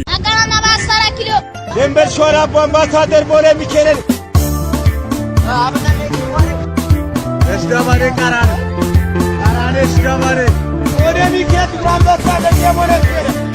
Ankara Basra kilo. Dember Şora ambasador Bole Mikel'in. Eşkamare karan. Karan eşkamare. Bole Mikel ambasador diye Bole Mikel.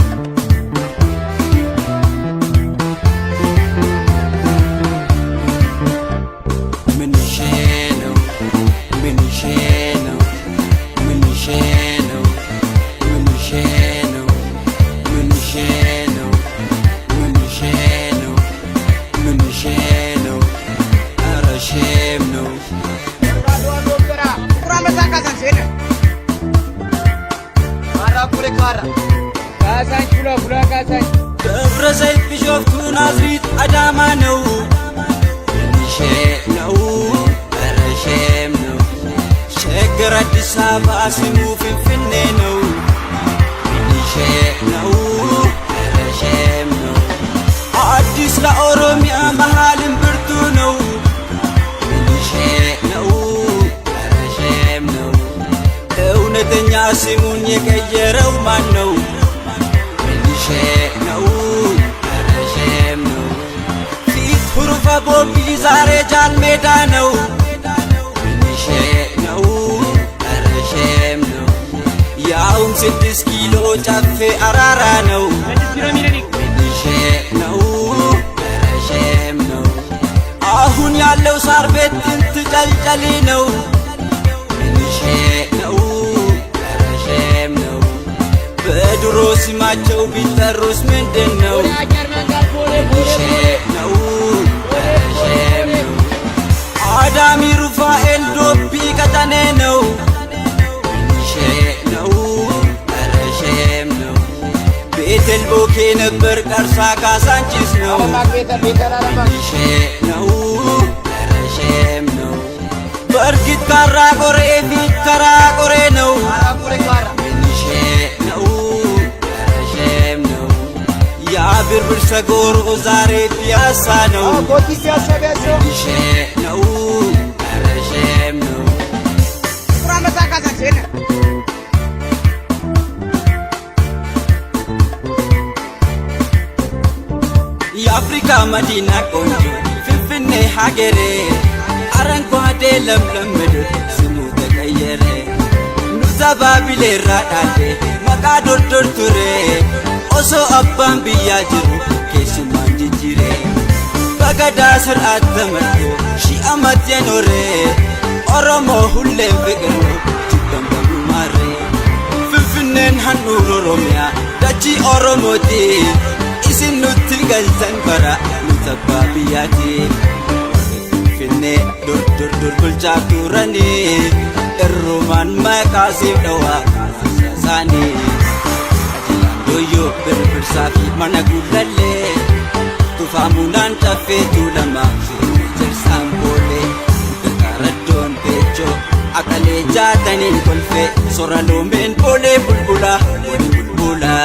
ደብረ ዘይት ቢሾፍቱ ናዝሪት አዳማ ነው ነው ረሼም ነው ሸገር አዲስ አበባ ስሙ ፍንፍኔ ነው ነው ረሼም ነው አዲስ ለኦሮሚያ መሃልም ብርቱ ነው ነው ረሼም ነው እውነተኛ ስሙን የቀየረው ማን ነው ነው ረሼም ነው ፊት ሁሩፈ ቦምቢ ዛሬ ጃል ሜዳ ነው ነው ረሼም ነው ያውም 6 ኪሎ ጨፌ አራራ ነው ነው ረሼም ነው አሁን ያለው ሳር ቤት ጥንት ጨልጨሌ ነው ነው ረሼም ነው በድሮ ስማቸው ቢጠሩስ ምንድነው ነው ረሼም ነው አዳሚ ሩፋኤል ዶቢ ቀጠኔ ነው ነው ረሼም ነው ቤተል ቦኬ ነበር ቀርሳ ካሳንቺስ ነው ነው ረሼም ነው በእርግጥ ካራ ቆሬ ፊት ከራ ቆሬ ነው ብርብር ሰጎሮ ዛሬ ፒያሳ ነው ነው ረሼም ነው የአፍሪካ መዲና ቆንጆ ፍንፍኔ ሀገሬ አረንጓዴ ለምለም ምድር ስሙ ተቀየረ ኑዛባ ቢሌራ ዳሌ መቃ ዶርዶር ቱሬ ኦሶ አባን ብያ ጅሩ ኬሱማን ጅጅሬ በገዳ ስርዓት ተመርቶ ሺህ ዓመት የኖረ ኦሮሞ ሁሌም ፍቅር ነው ጅበን በሙማሬ ፍንፍኔን ሀኑር ኦሮሚያ ዳቺ ኦሮሞቲ ኢሲን ኑቲ ገልተን በራ ኑተባ ብያቲ ፍንፍኔ ዱር ዱር ዱር ቡልቻ ቱረኒ እሩማን መቃሲብ ደዋ ሳኒ Doyo berbir safi mana gulalle tufamunan cafe tulama jersan bole kekaradon pecho akale jatanin kolfe soralomen bole bulbula bulbula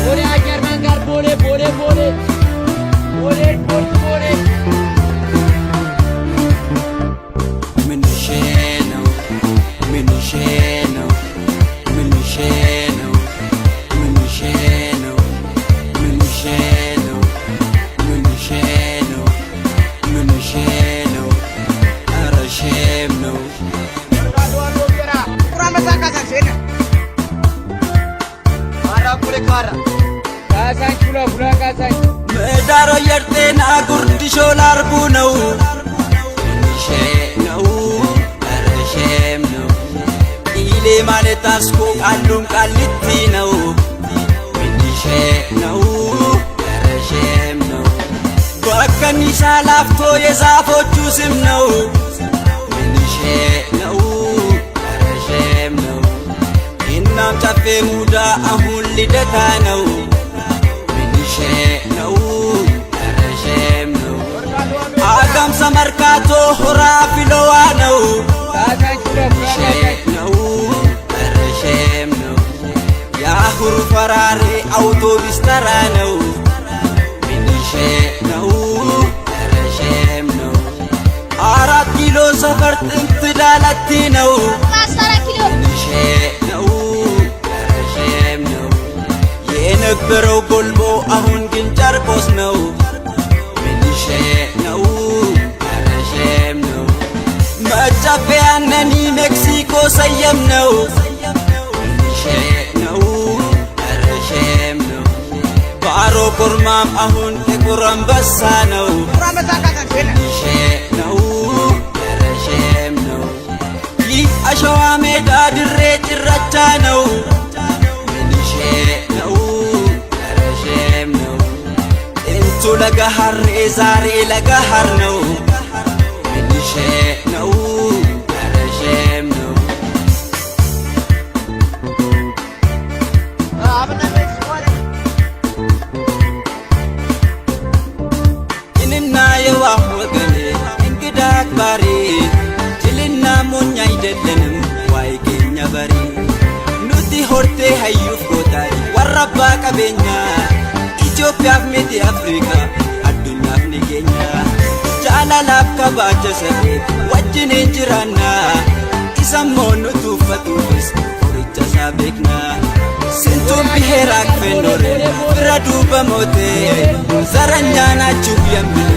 Bole ajar mangar bole bole bole bole bole Menisheno menisheno menisheno መዳሮ የርቴና ጉርድሾ ላርቡ ነው ነው ረሼም ነው ኢሌ ማለት አስኮ ቃሉም ቃሊቲ ነው ነው ረሼም ነው በከኒሳ ላፍቶ የዛፎቹ ስም ነው ነው ረሼም ነው እናም ጨፌ ሙዳ አሁን ልደታ ነው ነው ረሼም ነው አጋምሳ መርካቶ ሆራ ፊሎዋ ነው ነው ረሼም ነው ያሁሩ ፈራሬ አውቶቢስ ተራ ነው ነው ረሼም ነው 4 ኪሎ ሰፈር ጥንት ዳላቲ ነው ነው ረሼም ነው የነበረው ጎልቦ አሁን ግን ጨርቆስ ነው። ሚሊሼ ነው ረሼም ነው መጫፈያነኒ ሜክሲኮ ሰየም ነው። ሚሊሼ ነው ረሼም ነው ባሮ ኮርማም አሁን ጥቁር አንበሳ ነው። ሚሊሼ ነው ረሼም ነው ይህ አሸዋ ሜዳ ድሬ ጭረቻ ነው። ሚሊሼ ነው ረሼም ነው ጥንቱ ለገሃር ዛሬ ለገሃር ነው። ሚሊሼ ነው ረሼም ነው እንና የዋህ ወገኔ እንግዳ አክባሪ ጅልና ሞኝ አይደለንም ዋይ ኬኛ በሪ ኑቲ ሆርቴ ሀዩፍ ጎታሪ ወረባ ቀቤኛ ኢትዮጵያፍ ሚቲ አፍሪካ አዱኛፍ ንጌኛ ጃላላፍ ከባቸ ሰቤ ወጅን እንጅራና ኢሰሞኑ ቱፈቱፍስ ሆሪቻ ሳቤክና ስንቱን ብሔር አቅፈን ኖረ ፍረዱ በሞቴ ዘረኛ ናችሁ የሚል